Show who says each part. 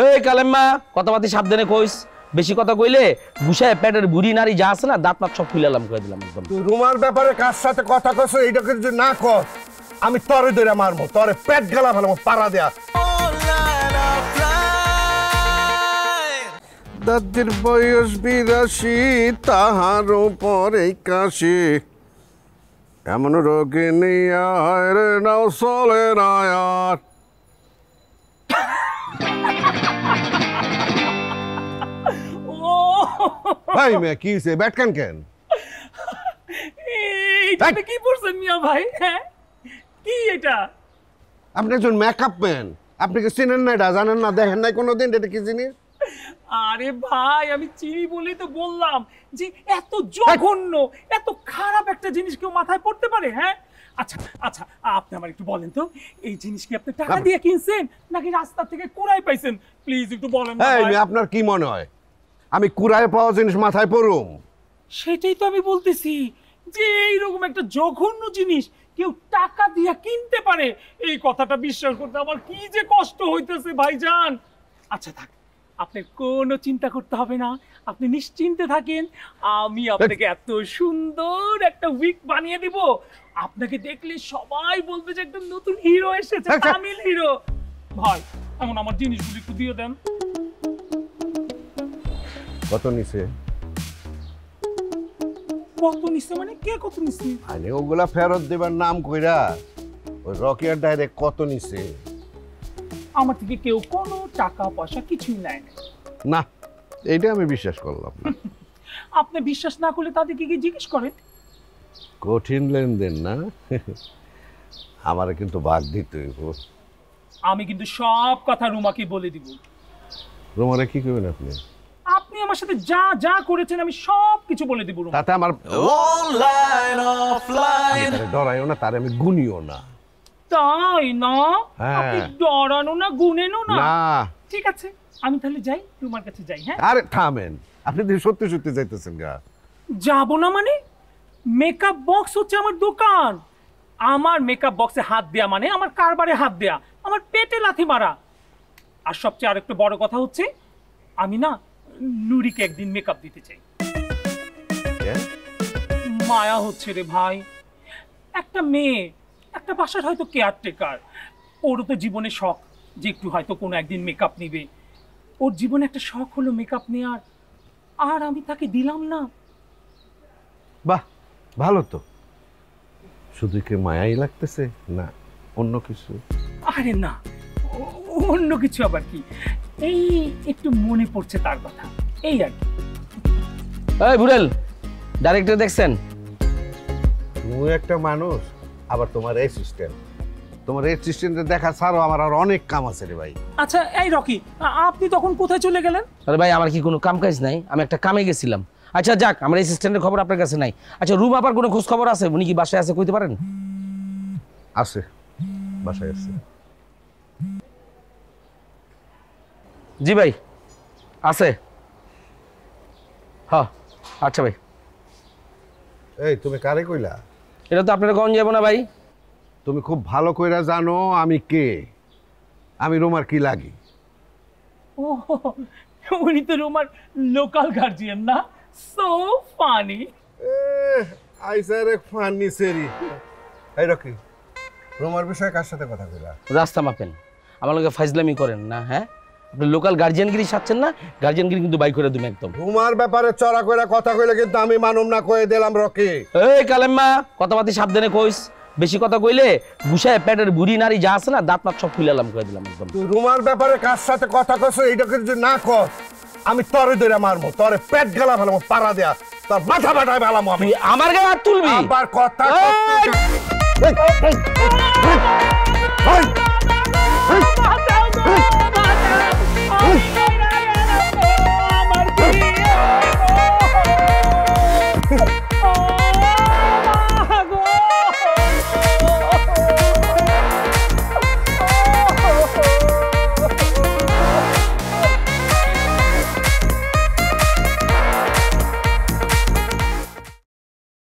Speaker 1: এই কালেম্মা কথাবার্তা সাবধানে কইস, বেশি কথা কইলে গুছায় পেটের বুড়ি নারী যা আছে না দাঁত মাত সব খুইলালাম কই দিলাম একদম।
Speaker 2: তুই রুমার ব্যাপারে কার সাথে কথা কইছ এইটাকে যদি না কর আমি তরে ধরে মারবো, তরে পেট গেলা ভালো পাড়া দেয়া। দাদির বয়স 82 তাহার উপরে কাশি, এমন রোগে নিয়ে রে নাও চলে না আর। ভাই মেয়ে কি হয়েছে ব্যাট কেন
Speaker 3: এইটা কি পড়ছেন মিয়া ভাই? হ্যাঁ কি এটা?
Speaker 2: আপনি একজন মেকআপ ম্যান, আপনি কি চিনেন না এটা, জানেন না, দেখেন নাই কোনোদিন এটা কি জিনিস?
Speaker 3: আরে ভাই আমি চিনি বলেই তো বললাম যে এত জঘন্য এত খারাপ একটা জিনিস কেউ মাথায় পড়তে পারে? হ্যাঁ আচ্ছা আচ্ছা আপনি আমার একটু বলেন তো এই জিনিস কি আপনি টাকা দিয়ে কিনছেন নাকি রাস্তা থেকে কুড়াই পাইছেন? প্লিজ একটু বলেন না ভাই।
Speaker 2: আপনার কি মনে হয় আমি কুড়ায় পাওয়া জিনিস মাথায় পড়ুম?
Speaker 3: সেটাই তো আমি বলতেছি যে এইরকম একটা জঘন্য জিনিস কেউ টাকা দিয়ে কিনতে পারে, এই কথাটা বিশ্বাস করতে আমার কি যে কষ্ট হইতেছে ভাইজান। আচ্ছা থাক, আপনার কোনো চিন্তা করতে হবে না, আপনি নিশ্চিন্তে থাকেন, আমি আপনাকে এত সুন্দর একটা উইক বানিয়ে দিব, আপনাকে দেখলে সবাই বলবে যে একটা নতুন হিরো এসেছে, তামিল হিরো। ভাই এখন আমার জিনিসগুলো একটু দিয়ে দেন।
Speaker 2: কত নিছে?
Speaker 3: কত নিছে মানে? কে কত নিছে?
Speaker 2: আরে ওগুলা ফেরত দেবার নাম কইরা ওই রকিয়ার ডাইরেক্ট কত নিছে?
Speaker 3: আমার থেকে কেউ কোনো টাকা পয়সা কিছুই নেয়
Speaker 2: না, এইটা আমি বিশ্বাস করলাম না।
Speaker 3: আপনি বিশ্বাস না করলে তাদেরকে কি জিজ্ঞেস করেন?
Speaker 2: কঠিন লেনদেন না, আমারে কিন্তু ভাগ দিতে হইব।
Speaker 3: আমি কিন্তু সব কথা রুমাকে বলে দিব।
Speaker 2: রুমারে কি করবেন আপনি?
Speaker 3: আপনি আমার সাথে যা যা করেছেন আমি সব কিছু বলে দিব রুমা।
Speaker 2: তাতে আমার অনলাইন অফলাইন ডরাইও না, তারে আমি গুনিও না।
Speaker 3: তাই না?
Speaker 2: হ্যাঁ।
Speaker 3: আপনি ডরানো না গুনেনো না?
Speaker 2: না।
Speaker 3: ঠিক আছে আমি তাহলে যাই, রুমার কাছে যাই। হ্যাঁ
Speaker 2: আরে থামেন, আপনি তো সত্যি সত্যি যাইতেছেন গা?
Speaker 3: যাব না মানে? মেকআপ বক্স হচ্ছে আমার দোকান, আমার মেকআপ বক্সে হাত দেয়া মানে আমার কারবারে হাত দেয়া, আমার পেটে লাথি মারা। আর সবচেয়ে আরেকটা বড় কথা হচ্ছে আমি না নুরিকে একদিন মেকআপ দিতে চাই। মায়া হচ্ছে রে ভাই, একটা মেয়ে একটা বাসার হয়তো কেয়ারটেকার, ওরও তো জীবনে শখ যে একটু হয়তো কোনো একদিন মেকআপ নিবে, ওর জীবনে একটা শখ হলো মেকআপ নেওয়ার, আর আমি তাকে দিলাম না।
Speaker 2: বাহ ভালো তো, শুধু কি মায়াই লাগতেছে না অন্য কিছু?
Speaker 3: আরে না অন্য কিছু আবার কি, এই একটু মনে পড়ছে তার কথা, এই আর কি।
Speaker 1: এই বুড়েল ডাইরেক্টর দেখছেন?
Speaker 2: তুমি একটা মানুষ আবার তোমার অ্যাসিস্ট্যান্ট, তোমার অ্যাসিস্ট্যান্টে দেখা ছাড়াও আমার আর অনেক কাম আছে রে ভাই।
Speaker 3: আচ্ছা এই রকি আপনি তখন কোথায় চলে গেলেন?
Speaker 1: আরে ভাই আমার কি কোনো কাম কাজ নাই, আমি একটা কামে গেছিলাম। আচ্ছা যাক, আমার অ্যাসিস্ট্যান্টের খবর আপনার কাছে নাই। আচ্ছা রুম আপার কোনো খোঁজ খবর আছে? উনি কি বাসায় আছে কইতে পারেন?
Speaker 2: আছে, বাসায় আছে।
Speaker 1: জি ভাই আছে। হ্যাঁ আচ্ছা ভাই।
Speaker 2: এই তুমি কারে কইলা?
Speaker 1: এটা তো আপনারা কখন যাবো না ভাই?
Speaker 2: তুমি খুব ভালো কইরা জানো আমি কে, আমি রুমার কি লাগি।
Speaker 3: ও উনি তো রুমার লোকাল গার্জিয়ান না? So funny.
Speaker 2: আইসারে ফানি সেরি। এই রকি, রুমার বিষয়ে কার সাথে কথা কইলা?
Speaker 1: রাস্তা মাপেন, আমার লগে ফাইজলামি করেন না। হ্যাঁ আপনি লোকাল গার্জিয়ানগিরি সাচ্ছেন না, গার্জিয়ানগিরি কিন্তু বাই করে দেবেন একদম।
Speaker 2: রুমার ব্যাপারে চড়া কইরা কথা কইলে কিন্তু আমি মানুম না, কয়ে দিলাম রকি।
Speaker 1: এই কালেম্মা কথাবার্তা সাবধানে কইস, বেশি কথা কইলে গুছায় পেটের বুড়ি নারী যা আছে না দাঁত মাত সব খুইলালাম কয়ে দিলাম একদম।
Speaker 2: তুই রুমার ব্যাপারে কার সাথে কথা কইছ এইটাকে যদি না কর আমি তরে ধরে মারবো, তরে পেট গেলা ভালো পাড়া দেয়া, তোর মাথা ফাটায় ফেলামো আমি।
Speaker 1: আমার গায়ে হাত তুলবি?
Speaker 2: আবার কথা